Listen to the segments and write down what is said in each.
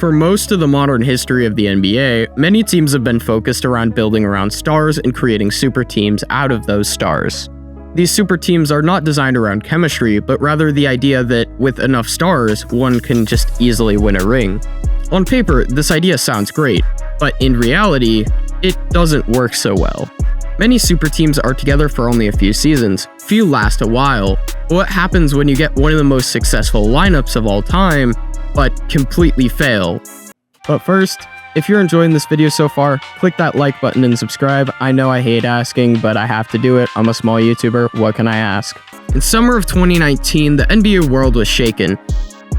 For most of the modern history of the NBA, many teams have been focused around building around stars and creating super teams out of those stars. These super teams are not designed around chemistry, but rather the idea that with enough stars, one can just easily win a ring. On paper, this idea sounds great, but in reality, it doesn't work so well. Many super teams are together for only a few seasons, few last a while. What happens when you get one of the most successful lineups of all time, but completely fail? But first, if you're enjoying this video so far, click that like button and subscribe. I know I hate asking, but I have to do it. I'm a small YouTuber, what can I ask? In summer of 2019, the NBA world was shaken.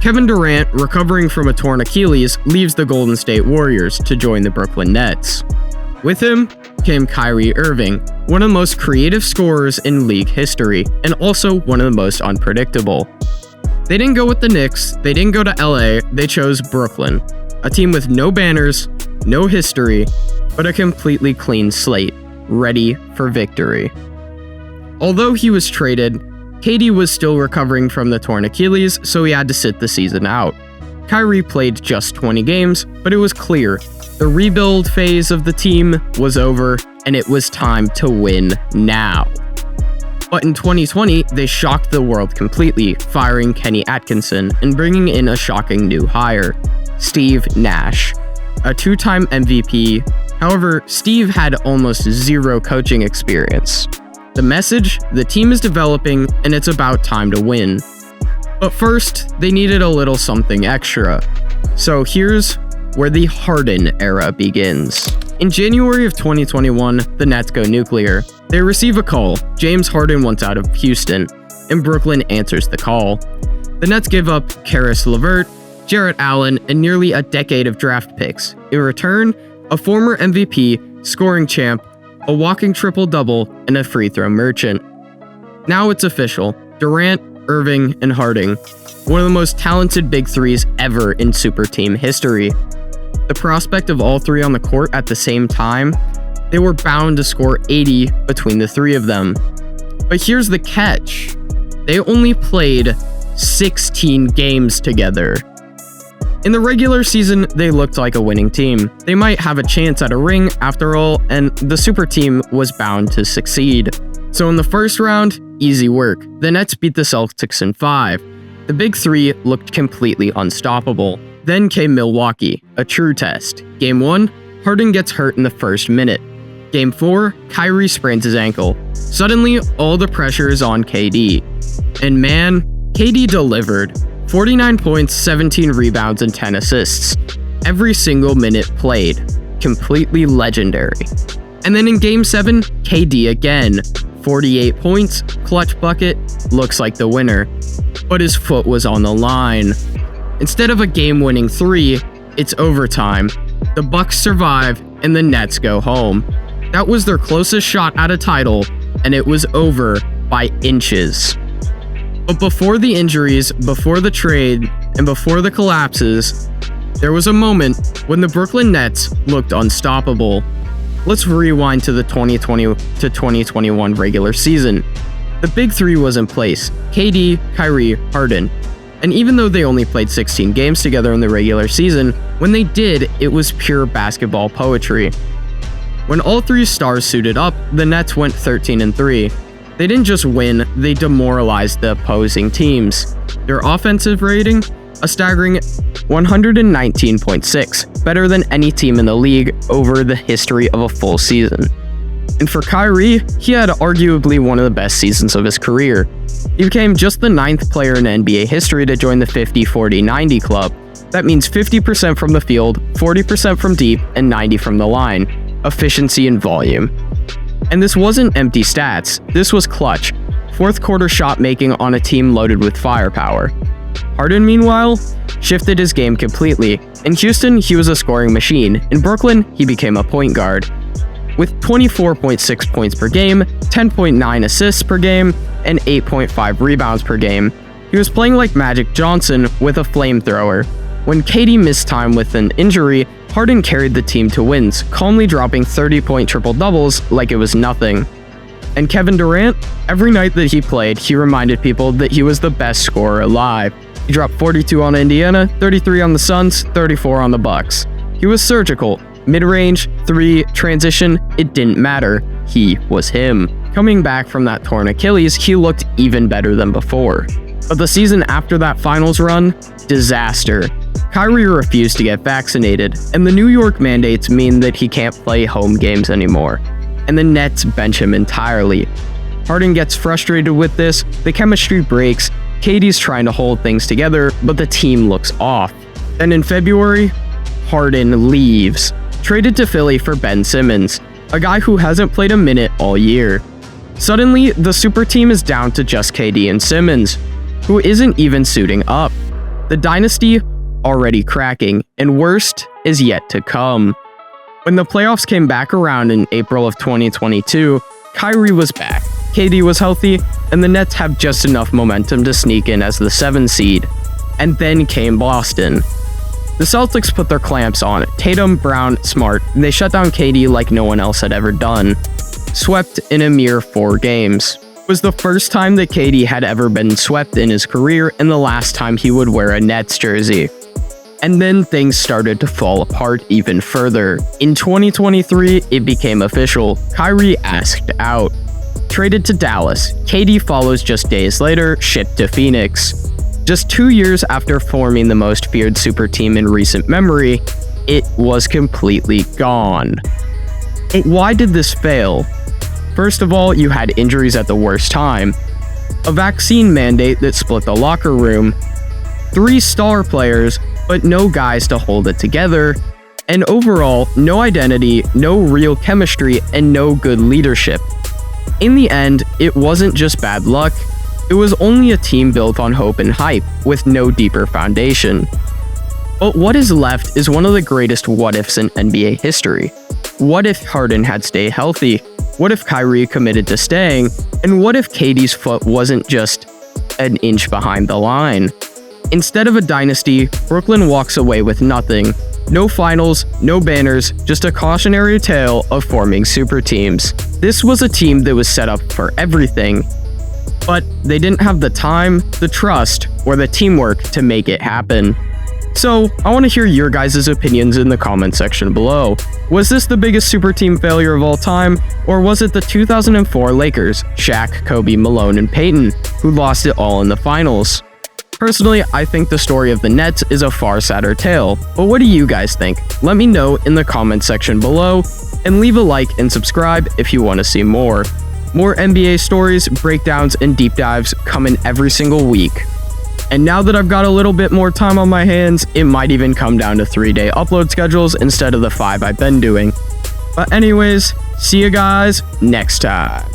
Kevin Durant, recovering from a torn Achilles, leaves the Golden State Warriors to join the Brooklyn Nets. With him came Kyrie Irving, one of the most creative scorers in league history, and also one of the most unpredictable. They didn't go with the Knicks, they didn't go to LA, they chose Brooklyn, a team with no banners, no history, but a completely clean slate, ready for victory. Although he was traded, KD was still recovering from the torn Achilles, so he had to sit the season out. Kyrie played just 20 games, but it was clear the rebuild phase of the team was over, and it was time to win now. But in 2020, they shocked the world completely, firing Kenny Atkinson and bringing in a shocking new hire, Steve Nash, a two-time MVP. However, Steve had almost zero coaching experience. The message: the team is developing and it's about time to win. But first, they needed a little something extra. So here's where the Harden era begins. In January of 2021, the Nets go nuclear. They receive a call. James Harden wants out of Houston, and Brooklyn answers the call. The Nets give up Karis LeVert, Jarrett Allen, and nearly a decade of draft picks. In return, a former MVP, scoring champ, a walking triple-double, and a free throw merchant. Now it's official. Durant, Irving, and Harden, one of the most talented big threes ever in super team history. The prospect of all three on the court at the same time, they were bound to score 80 between the three of them. But here's the catch. They only played 16 games together. In the regular season, they looked like a winning team. They might have a chance at a ring after all, and the super team was bound to succeed. So in the first round, easy work. The Nets beat the Celtics in 5. The big three looked completely unstoppable. Then came Milwaukee, a true test. Game 1, Harden gets hurt in the first minute. Game 4, Kyrie sprains his ankle. Suddenly, all the pressure is on KD. And man, KD delivered. 49 points, 17 rebounds, and 10 assists. Every single minute played. Completely legendary. And then in Game 7, KD again. 48 points, clutch bucket, looks like the winner. But his foot was on the line. Instead of a game-winning 3, it's overtime. The Bucks survive, and the Nets go home. That was their closest shot at a title, and it was over by inches. But before the injuries, before the trade, and before the collapses, there was a moment when the Brooklyn Nets looked unstoppable. Let's rewind to the 2020 to 2021 regular season. The big three was in place: KD, Kyrie, Harden. And even though they only played 16 games together in the regular season, when they did, it was pure basketball poetry. When all three stars suited up, the Nets went 13-3. They didn't just win, they demoralized the opposing teams. Their offensive rating? A staggering 119.6, better than any team in the league over the history of a full season. And for Kyrie, he had arguably one of the best seasons of his career. He became just the 9th player in NBA history to join the 50-40-90 club. That means 50% from the field, 40% from deep, and 90 from the line. Efficiency and volume. And this wasn't empty stats, this was clutch. Fourth quarter shot making on a team loaded with firepower. Harden, meanwhile, shifted his game completely. In Houston, he was a scoring machine. In Brooklyn, he became a point guard. With 24.6 points per game, 10.9 assists per game, and 8.5 rebounds per game, he was playing like Magic Johnson with a flamethrower. When KD missed time with an injury, Harden carried the team to wins, calmly dropping 30-point triple-doubles like it was nothing. And Kevin Durant, every night that he played, he reminded people that he was the best scorer alive. He dropped 42 on Indiana, 33 on the Suns, 34 on the Bucks. He was surgical. Mid-range, 3, transition, it didn't matter. He was him. Coming back from that torn Achilles, he looked even better than before. But the season after that finals run, disaster. Kyrie refused to get vaccinated, and the New York mandates mean that he can't play home games anymore. And the Nets bench him entirely. Harden gets frustrated with this, the chemistry breaks, KD's trying to hold things together, but the team looks off. Then in February, Harden leaves, traded to Philly for Ben Simmons, a guy who hasn't played a minute all year. Suddenly, the super team is down to just KD and Simmons, who isn't even suiting up. The dynasty already cracking, and worst is yet to come. When the playoffs came back around in April of 2022, Kyrie was back, KD was healthy, and the Nets have just enough momentum to sneak in as the 7 seed. And then came Boston. The Celtics put their clamps on Tatum, Brown, Smart, and they shut down KD like no one else had ever done. Swept in a mere 4 games. It was the first time that KD had ever been swept in his career and the last time he would wear a Nets jersey. And then things started to fall apart even further. In 2023, it became official. Kyrie asked out. Traded to Dallas, KD follows just days later, shipped to Phoenix. Just 2 years after forming the most feared super team in recent memory, it was completely gone. But why did this fail? First of all, you had injuries at the worst time, a vaccine mandate that split the locker room, 3 star players, but no guys to hold it together, and overall, no identity, no real chemistry, and no good leadership. In the end, it wasn't just bad luck, it was only a team built on hope and hype, with no deeper foundation. But what is left is one of the greatest what-ifs in NBA history. What if Harden had stayed healthy? What if Kyrie committed to staying? And what if KD's foot wasn't just an inch behind the line? Instead of a dynasty, Brooklyn walks away with nothing. No finals, no banners, just a cautionary tale of forming super teams. This was a team that was set up for everything, but they didn't have the time, the trust, or the teamwork to make it happen. So, I want to hear your guys' opinions in the comment section below. Was this the biggest super team failure of all time, or was it the 2004 Lakers, Shaq, Kobe, Malone, and Peyton, who lost it all in the finals? Personally, I think the story of the Nets is a far sadder tale, but what do you guys think? Let me know in the comment section below, and leave a like and subscribe if you want to see more. More NBA stories, breakdowns, and deep dives coming every single week. And now that I've got a little bit more time on my hands, it might even come down to 3-day upload schedules instead of the 5 I've been doing. But anyways, see you guys next time.